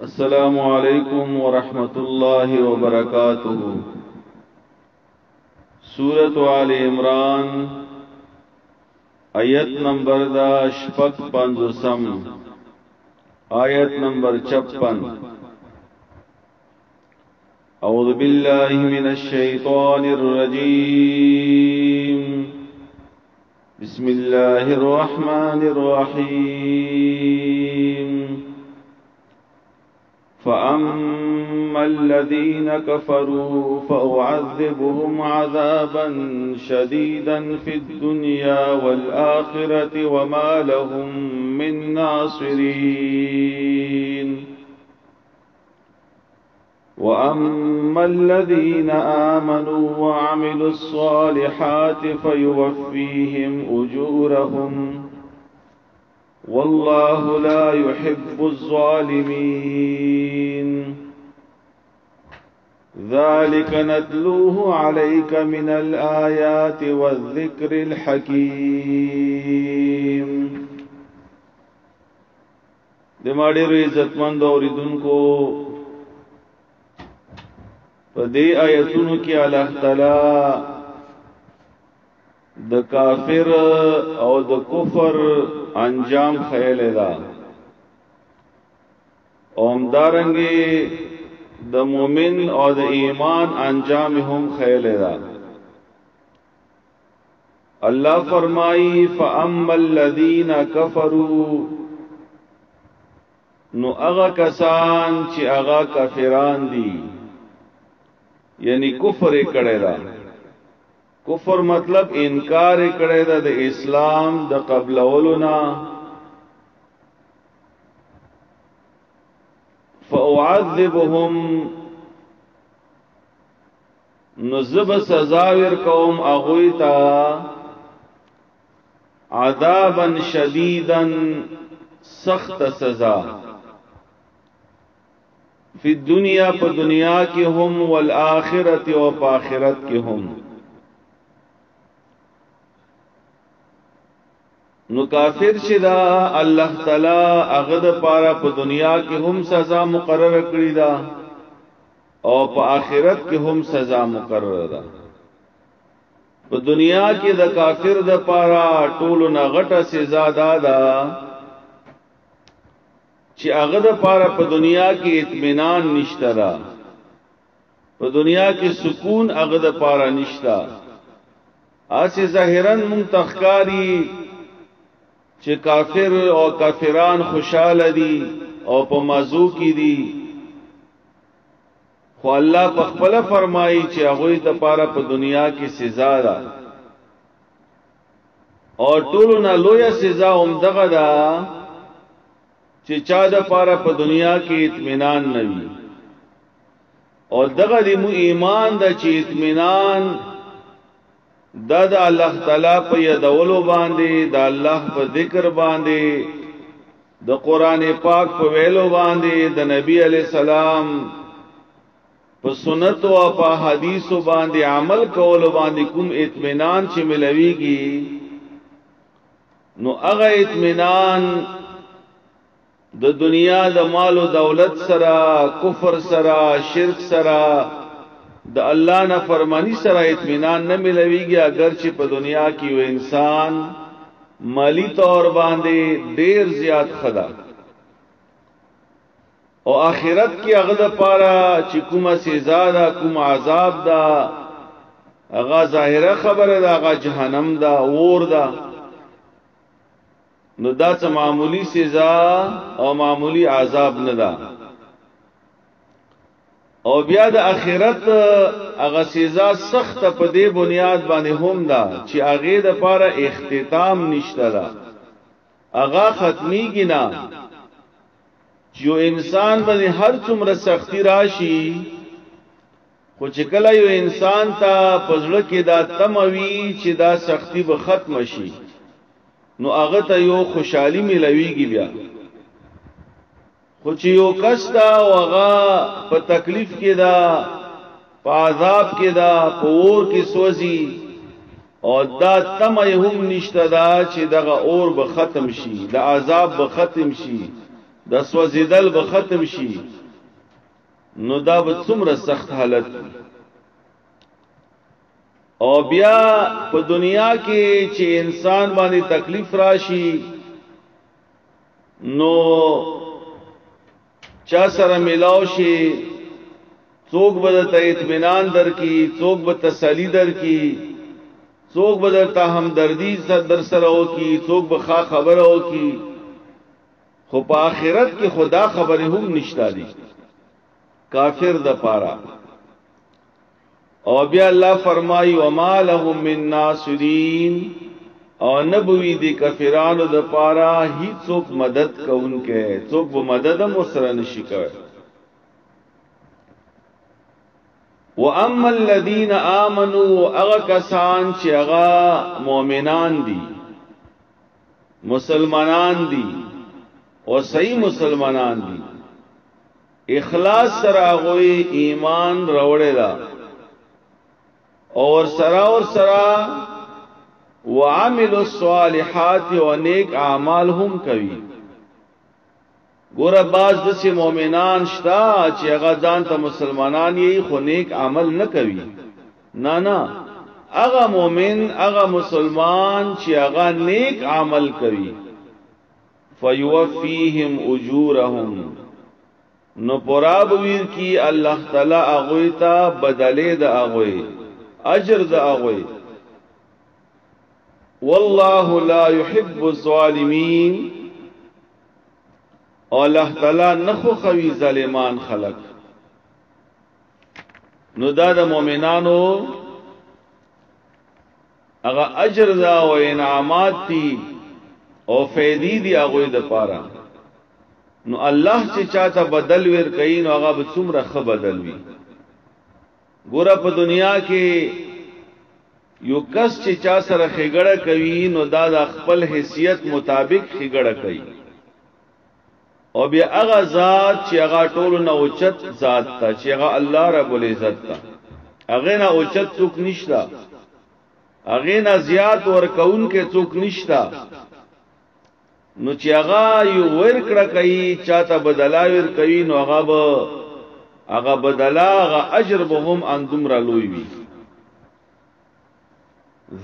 السلام علیکم ورحمۃ اللہ وبرکاتہ۔ سورۃ آل عمران آیت نمبر دا شپږ پنځوسم، آیت نمبر 56۔ اعوذ باللہ من الشیطان الرجیم، بسم اللہ الرحمن الرحیم۔ فَأَمَّا الَّذِينَ كَفَرُوا فَأُعَذِّبُهُمْ عَذَابًا شَدِيدًا فِي الدُّنْيَا وَالْآخِرَةِ وَمَا لَهُم مِّن نَّاصِرِينَ۔ وَأَمَّا الَّذِينَ آمَنُوا وَعَمِلُوا الصَّالِحَاتِ فَيُوَفِّيهِمْ أُجُورَهُمْ والله لا يحب الظالمين۔ ذلك نتلوه عليك من الآيات والذكر الحكيم۔ دماڑی رو عزت مند اوریدن کو پدی آیتونو کی اللہ تعالی د کافر او د کفر انجام خیال دا، اومدارنگی د مومن او د ایمان انجام هم خیال دا۔ اللہ فرمائی فَأَمَّا الَّذِينَ كَفَرُوا، نو اغا کسان چی اغا کافران دی، یعنی کفر کڑے دا۔ کفر مطلب انکار کړی دا د اسلام د قبلولنا۔ فاعذبهم، نزب سزاور قوم اغویتا عذابا شدیدا، سخت سزا، فی الدنیا پا دنیا کی هم، والآخرت و پا آخرت کی هم۔ نو کافر شدا اللہ تعالی اغد پارا پا دنیا کی هم سزا مقرر کړی دا، او پا آخرت کی هم سزا مقرر دا۔ پا دنیا کی دا کافر دا پارا ټولو نا غټه سزا دادا چی اغد پارا پا دنیا کی اطمینان نشتا دا، پا دنیا کی سکون اغد پارا نشتا۔ آسی ظاہرن منتخکاری چې کافر او کافران خوشاله دي او په مزو کې دي، خو الله په خپل فرمایي چې هغه د پاره په دنیا کې سزا ده، او ټولو نه لویه سزا هم دغه ده چې چا د پاره په دنیا کې اطمینان نه وي، او دغه د ایمان د چې اطمینان دا د الله تعالی په یادولو باندې، د الله په ذکر باندې، د قران پاک په ویلو باندې، د نبی علی السلام په سنت او په حدیثو باندې عمل کولو باندې کوم اطمینان چې ملويږي، نو هغه اطمینان د دنیا د مال او دولت سره، کفر سره، شرک سره، د الله نه فرمانی سره اطمینان نه ملويږي، اگر چې په دنیا کې یو انسان مالی طور باندې ډیر زیات خدا، او آخرت کې هغه د پاره چې کومه سزا ده، کوم عذاب ده، هغه ظاهره خبره ده، هغه جهنم ده، اور ده، نو دا څه معمولی سزا او معمولی عذاب نه ده۔ او بیا د اخرت هغه سزا سخت په دې بنیاد باندې هم ده چې هغه د پاره اختتام نشته ده، هغه ختميږي نه، چې یو انسان باندې هر څومره سختی راشي، خو چې کله یو انسان ته پزړه کې دا تموي چې دا سختی به ختم شي، نو هغه ته یو خوشحالي ملويږي بیا۔ خو چې یو کس دا وغا په تکلیف کې دا، په عذاب کې دا، په اور کې سوځي، او دا تمه هم نشته دا چې دغه اور به ختم شي، د عذاب به ختم شي، د سوځیدل به ختم شي نو دا به څومره سخت حالت او بیا په دنیا کې چې انسان باندې تکلیف راشي نو چا سره ملاو شي څوک به ته اطمینان درکې څوک به تسلی درکې څوک به ته همدردی در سره وکي څوک به ښه خبره وکي خو په آخرت کې خدا خبره هم نشتا دي کافر د پاره او بیا الله فرمایي وما لهم من ناصرین او نبوی دی کافرانو د پاره هیڅ څوک مدد کوونکې څوک به مدد هم سره نشي کوي واما الذين امنوا اغکسان چې هغه مؤمنان دي مسلمانان دي او صحیح مسلمانان دي اخلاص سره غوي ایمان راوړی دا اور سرا وعملوا الصالحات و نیک اعمال هم کوي ګور باز د سي مؤمنان شتا چې هغه ځان ته مسلمانان یې خو نیک عمل نه کوي نه هغه مؤمن هغه مسلمان چې هغه نیک عمل کوي فیوفیهم اجورهم نو پراب ویر کی الله تعالی هغه ته بدله د هغه اجر د هغه والله لا يحب الظالمين او الله تعالی نخو خوي ظالمان خلق نو دا د مؤمنانو هغه اجر دا او انعامات دي او فیدی دی هغه د پاره نو الله چې چاته بدل ور کوي نو هغه به څومره ښه بدل وي ګوره په دنیا کې یو کس چې چا سره خېګړه کوي نو دا د خپل حیثیت مطابق خېګړه کوي او بیا هغه ذات چې هغه ټول نه اوچت ذات ته چې هغه الله رب العزت ته هغه نه اوچت څوک نشتا هغه نه زیات ور کون کې څوک نشتا نو چې هغه یو ورکړه کوي چاته بدلا ور کوي نو هغه بدلا هغه اجر به هم اندوم را لوي وي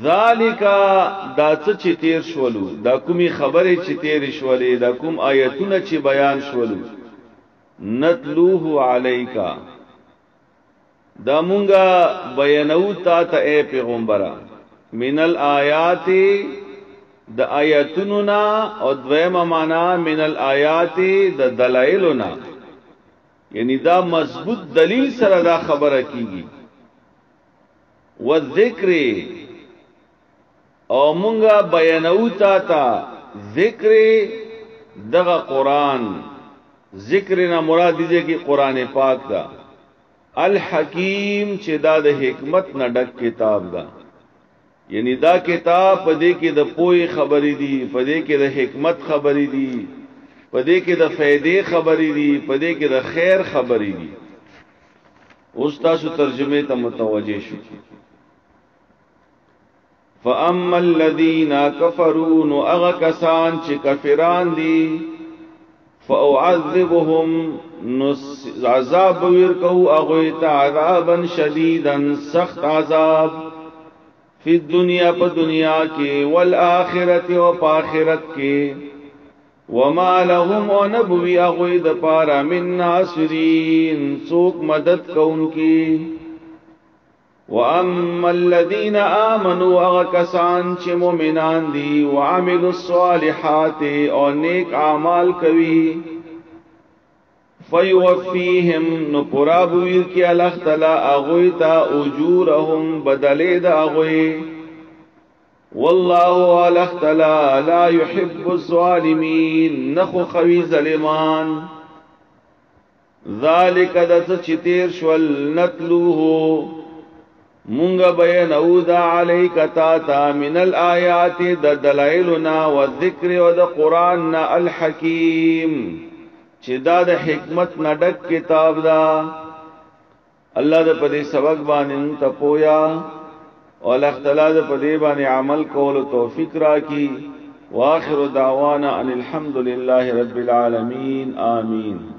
ذالک دا چې تیر شولو دا کومي خبره چې تیر شولې دا کوم آیتونه چې بیان شولو نتلوه علیکا دا مونږه بیانو تا ته اے پیغمبره من الآیات د آیاتونو نا او دویمه معنا من الآیات د دلایلو نا یعنی دا مضبوط دلیل سره دا خبره کیږي و ذکر او مونږه بیانو تا ذکر دغه قران ذکر نه مراد دي چې قران پاک دا الحکیم چې دا د حکمت نه ډک کتاب دا یعنی دا کتاب پدې کې د پوهې خبرې دي پدې کې د حکمت خبرې دي پدې کې د فائدې خبرې دي پدې کې د خیر خبرې دي اوس تاسو ترجمه ته متوجه شئ فاما الذين كفروا نو اغا کسان چې کافران دي فاعذبهم عذاب ورکو اغه عذابا شديدا سخت عذاب فی الدنیا په دنیا کې والآخرت او په آخرت کې وما لهم ونبوی اغه د پارا من ناصرین څوک مدد کوونکی واما الذين امنوا اغكسان چې مؤمنان دي وعملوا الصالحات او نیک اعمال کوي فيوفيهم نو پرابویر کی الله تعالی اغوی تا اجورهم بدلی دا اغوی والله الله تعالی لا يحب الظالمين نخو خوی ظالمان ذالک دت چتیر شول نتلوه مونږ بیانو دا علیک تا من الآیات د دلایلنا والذکر و د قران الحکیم چې دا د حکمت نډک کتاب دا الله د پدې سبق باندې ته پویا او الله تعالی د پدې باندې عمل کولو توفیق راکړي واخر دعوانا ان الحمد لله رب العالمين آمين.